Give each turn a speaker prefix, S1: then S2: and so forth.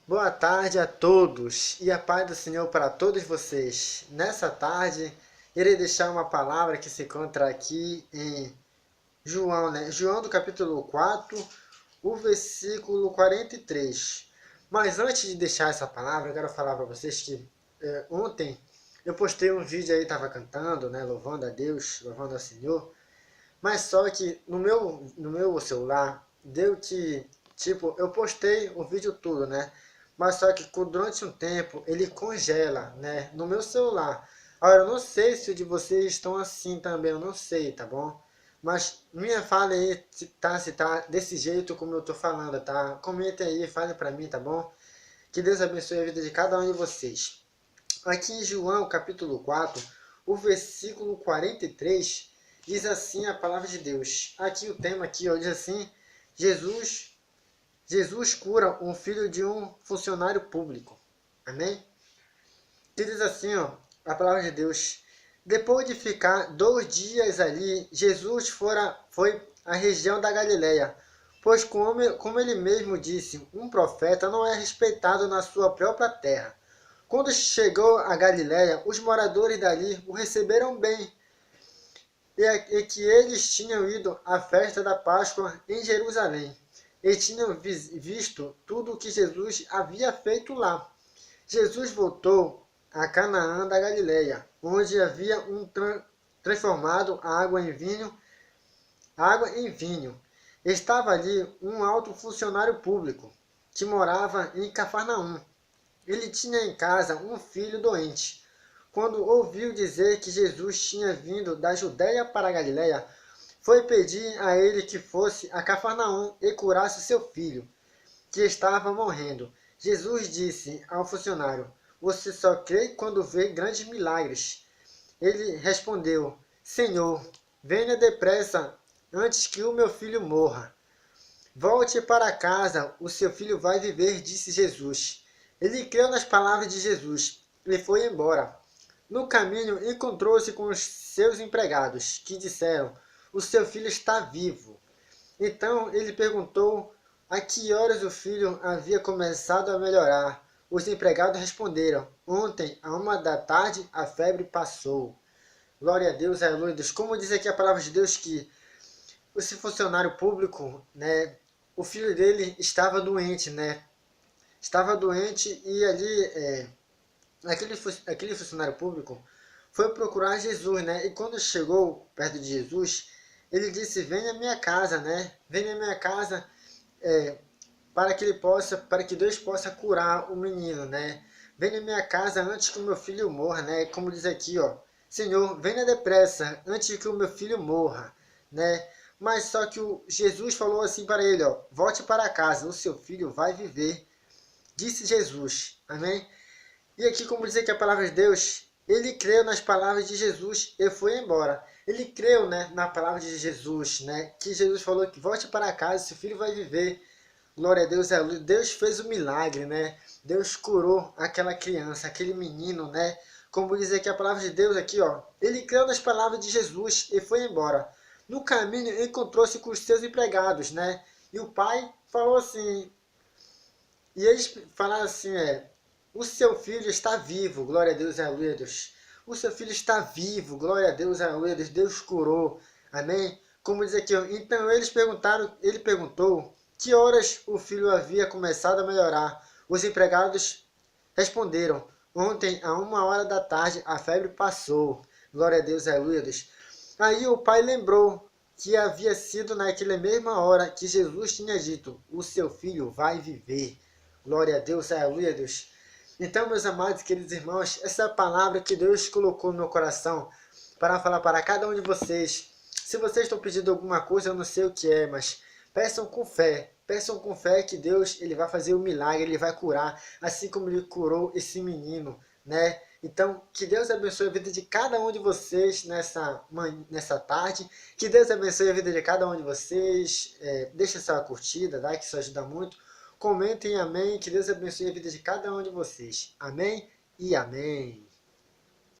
S1: Boa tarde a todos e a paz do Senhor para todos vocês. Nessa tarde, irei deixar uma palavra que se encontra aqui em João, João do capítulo 4, o versículo 43. Mas antes de deixar essa palavra, eu quero falar para vocês que ontem eu postei um vídeo aí, estava cantando, louvando a Deus, louvando ao Senhor. Mas só que no meu celular, deu que, tipo, eu postei o vídeo tudo, Mas só que durante um tempo ele congela, no meu celular. Agora, eu não sei se o de vocês estão assim também, eu não sei, tá bom? Mas minha fala aí se tá desse jeito como eu tô falando, tá? Comenta aí, fale pra mim, tá bom? Que Deus abençoe a vida de cada um de vocês. Aqui em João capítulo 4, o versículo 43, diz assim a palavra de Deus. Aqui o tema aqui, ó, diz assim: Jesus cura um filho de um funcionário público. Amém? E diz assim, ó, a palavra de Deus: depois de ficar 2 dias ali, Jesus foi à região da Galileia, pois como ele mesmo disse, um profeta não é respeitado na sua própria terra. Quando chegou a Galileia, os moradores dali o receberam bem, e que eles tinham ido à festa da Páscoa em Jerusalém, e tinham visto tudo o que Jesus havia feito lá. Jesus voltou a Canaã da Galileia, onde havia transformado água em vinho. Estava ali um alto funcionário público, que morava em Cafarnaum. Ele tinha em casa um filho doente. Quando ouviu dizer que Jesus tinha vindo da Judéia para a Galiléia, foi pedir a ele que fosse a Cafarnaum e curasse seu filho, que estava morrendo. Jesus disse ao funcionário: você só crê quando vê grandes milagres. Ele respondeu: Senhor, venha depressa antes que o meu filho morra. Volte para casa, o seu filho vai viver, disse Jesus. Ele creu nas palavras de Jesus e foi embora. No caminho, encontrou-se com os seus empregados, que disseram: o seu filho está vivo. Então ele perguntou a que horas o filho havia começado a melhorar. Os empregados responderam: ontem, à 1 da tarde, a febre passou. Glória a Deus, aleluia. Como diz aqui a palavra de Deus que esse funcionário público, o filho dele estava doente, Estava doente e ali, aquele funcionário público foi procurar Jesus, E quando chegou perto de Jesus, ele disse: venha à minha casa, Venha à minha casa, para que Deus possa curar o menino, Venha à minha casa antes que o meu filho morra, Como diz aqui, ó: Senhor, venha depressa antes que o meu filho morra, Mas só que Jesus falou assim para ele, ó: volte para casa, o seu filho vai viver, disse Jesus. Amém? E aqui, como diz aqui a palavra de Deus, ele creu nas palavras de Jesus e foi embora. Ele creu, na palavra de Jesus, Que Jesus falou que volte para casa, seu filho vai viver. Glória a Deus, aleluia. Deus fez o milagre, Deus curou aquela criança, aquele menino, Como diz aqui a palavra de Deus aqui, ó. Ele creu nas palavras de Jesus e foi embora. No caminho, encontrou-se com os seus empregados, E o pai falou assim, e eles falaram assim, o seu filho está vivo, glória a Deus, aleluia, Deus. O seu filho está vivo, glória a Deus, aleluia, Deus. Deus curou, amém? Como diz aqui, ó, então ele perguntou que horas o filho havia começado a melhorar. Os empregados responderam: ontem, à 1 da tarde, a febre passou. Glória a Deus, aleluia, Deus. Aí o pai lembrou que havia sido naquela mesma hora que Jesus tinha dito: o seu filho vai viver. Glória a Deus, aleluia, Deus. Então, meus amados e queridos irmãos, essa é a palavra que Deus colocou no meu coração para falar para cada um de vocês. Se vocês estão pedindo alguma coisa, eu não sei o que é, mas peçam com fé. Peçam com fé que Deus ele vai fazer o milagre, ele vai curar, assim como ele curou esse menino, Então, que Deus abençoe a vida de cada um de vocês nessa tarde. Que Deus abençoe a vida de cada um de vocês. Deixa sua curtida, que isso ajuda muito. Comentem amém. Que Deus abençoe a vida de cada um de vocês. Amém e amém.